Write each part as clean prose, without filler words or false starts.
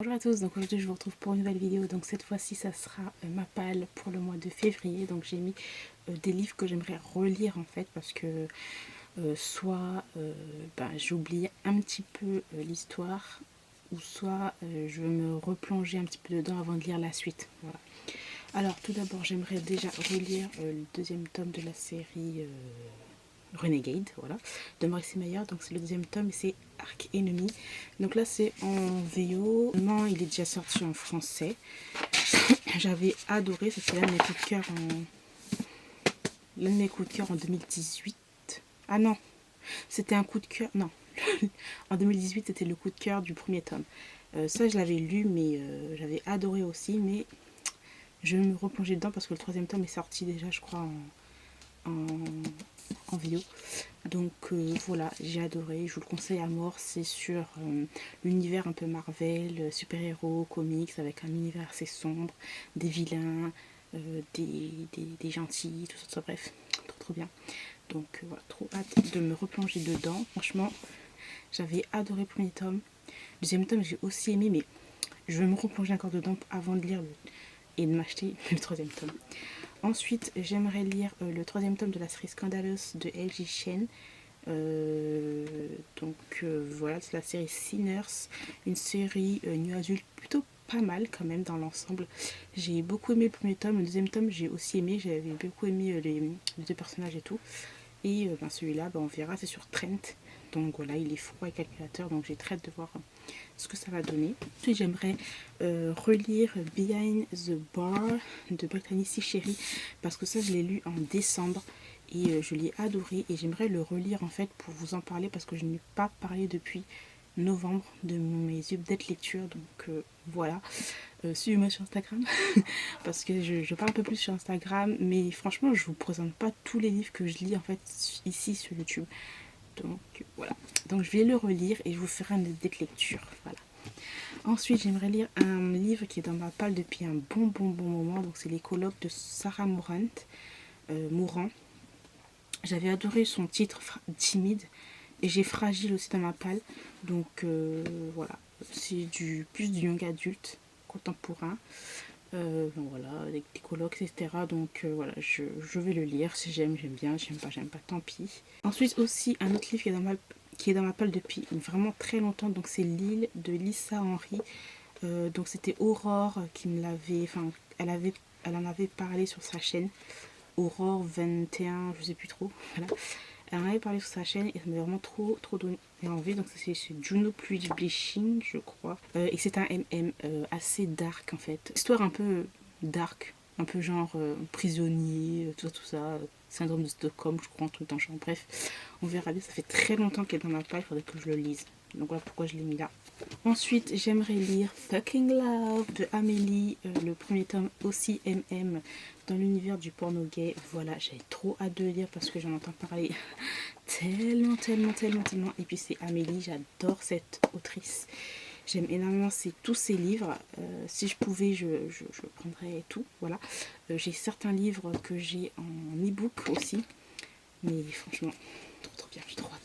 Bonjour à tous, donc aujourd'hui je vous retrouve pour une nouvelle vidéo. Donc cette fois-ci ça sera ma palle pour le mois de février. Donc j'ai mis des livres que j'aimerais relire en fait parce que soit j'oublie un petit peu l'histoire ou soit je veux me replonger un petit peu dedans avant de lire la suite. Voilà. Alors tout d'abord j'aimerais déjà relire le deuxième tome de la série Renegade, voilà, de Maurice Meyer. Donc c'est le deuxième tome et c'est Arc Enemy. Donc là c'est en VO. Non, il est déjà sorti en français. J'avais adoré, c'était l'un de mes coups de cœur en 2018. Ah non, c'était un coup de cœur. Non, en 2018 c'était le coup de cœur du premier tome. Ça je l'avais lu mais j'avais adoré aussi, mais je vais me replonger dedans parce que le troisième tome est sorti déjà je crois en VO. Donc voilà, j'ai adoré, je vous le conseille à mort. C'est sur l'univers un peu Marvel, super-héros, comics, avec un univers assez sombre, des vilains, des gentils, tout ça, bref, trop bien. Donc voilà, trop hâte de me replonger dedans. Franchement, j'avais adoré le premier tome. Le deuxième tome, j'ai aussi aimé, mais je vais me replonger encore dedans avant de lire et de m'acheter le troisième tome. Ensuite, j'aimerais lire le troisième tome de la série Scandalous de L.J. Chen. Voilà, c'est la série Sinners, une série new adulte plutôt pas mal quand même dans l'ensemble. J'ai beaucoup aimé le premier tome, le deuxième tome j'ai aussi aimé, j'avais beaucoup aimé les deux personnages et tout. Et celui-là, on verra, c'est sur Trent. Donc voilà, il est froid et calculateur, donc j'ai très hâte de voir ce que ça va donner. Ensuite, j'aimerais relire Behind the Bar de Brittany C. Sherry, parce que ça, je l'ai lu en décembre et je l'ai adoré. Et j'aimerais le relire en fait pour vous en parler, parce que je n'ai pas parlé depuis novembre de mes updates lecture. Donc voilà, suivez-moi sur Instagram parce que je parle un peu plus sur Instagram, mais franchement, je vous présente pas tous les livres que je lis en fait ici sur YouTube. Donc voilà. Donc je vais le relire et je vous ferai une update lecture. Voilà. Ensuite, j'aimerais lire un livre qui est dans ma palle depuis un bon moment. Donc c'est les colloques de Sarah Mourant. J'avais adoré son titre timide et j'ai Fragile aussi dans ma palle. Donc voilà, c'est plus du young adulte contemporain. Voilà, avec des colloques, etc. Donc voilà, je vais le lire. Si j'aime bien. J'aime pas, tant pis. Ensuite aussi, un autre livre qui est dans ma palle depuis vraiment très longtemps. Donc c'est L'île de Lisa Henry. Donc c'était Aurore qui me l'avait... Enfin, elle en avait parlé sur sa chaîne. Aurore 21, je sais plus trop. Voilà. Elle en avait parlé sur sa chaîne et ça m'a vraiment trop donné envie. Donc c'est Juno Plus Bleaching, je crois. Et c'est un MM assez dark en fait. Histoire un peu dark, un peu genre prisonnier, tout ça. Syndrome de Stockholm, je crois, un truc dans le genre. Bref, on verra bien. Ça fait très longtemps qu'elle est dans ma palle, il faudrait que je le lise. Donc voilà pourquoi je l'ai mis là. Ensuite, j'aimerais lire Fucking Love de Amélie, le premier tome aussi MM dans l'univers du porno gay. Voilà, j'ai trop hâte de le lire parce que j'en entends parler tellement. Et puis c'est Amélie, j'adore cette autrice. J'aime énormément tous ses livres. Si je pouvais, je prendrais tout. Voilà. J'ai certains livres que j'ai en e-book aussi. Mais franchement, trop bien, j'ai trop hâte.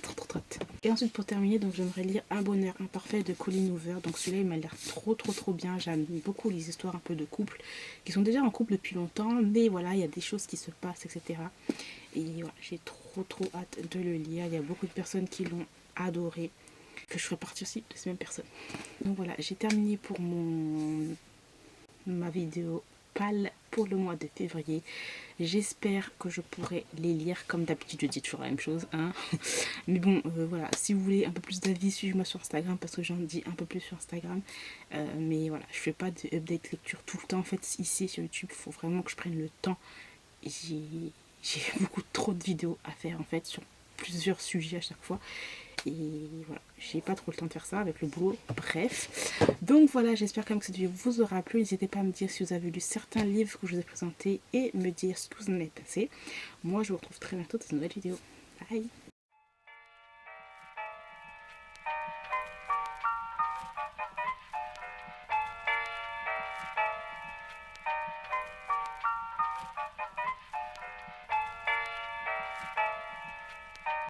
Et ensuite pour terminer, donc j'aimerais lire Un bonheur imparfait de Colleen Hoover. Donc celui-là il m'a l'air trop bien. J'aime beaucoup les histoires un peu de couple qui sont déjà en couple depuis longtemps, mais voilà, il y a des choses qui se passent, etc. Et voilà, j'ai trop hâte de le lire. Il y a beaucoup de personnes qui l'ont adoré, que je ferai partie aussi de ces mêmes personnes. Donc voilà, j'ai terminé pour ma vidéo pâle pour le mois de février. J'espère que je pourrai les lire. Comme d'habitude, je dis toujours la même chose, hein. Mais bon, voilà, si vous voulez un peu plus d'avis, suivez-moi sur Instagram parce que j'en dis un peu plus sur Instagram. Mais voilà, je fais pas de update lecture tout le temps. En fait, ici sur YouTube, il faut vraiment que je prenne le temps. J'ai beaucoup trop de vidéos à faire en fait sur plusieurs sujets à chaque fois. Et voilà, j'ai pas trop le temps de faire ça avec le boulot. Bref. Donc voilà, j'espère quand même que cette vidéo vous aura plu. N'hésitez pas à me dire si vous avez lu certains livres que je vous ai présentés et me dire ce que vous en avez pensé. Moi, je vous retrouve très bientôt dans une nouvelle vidéo. Bye!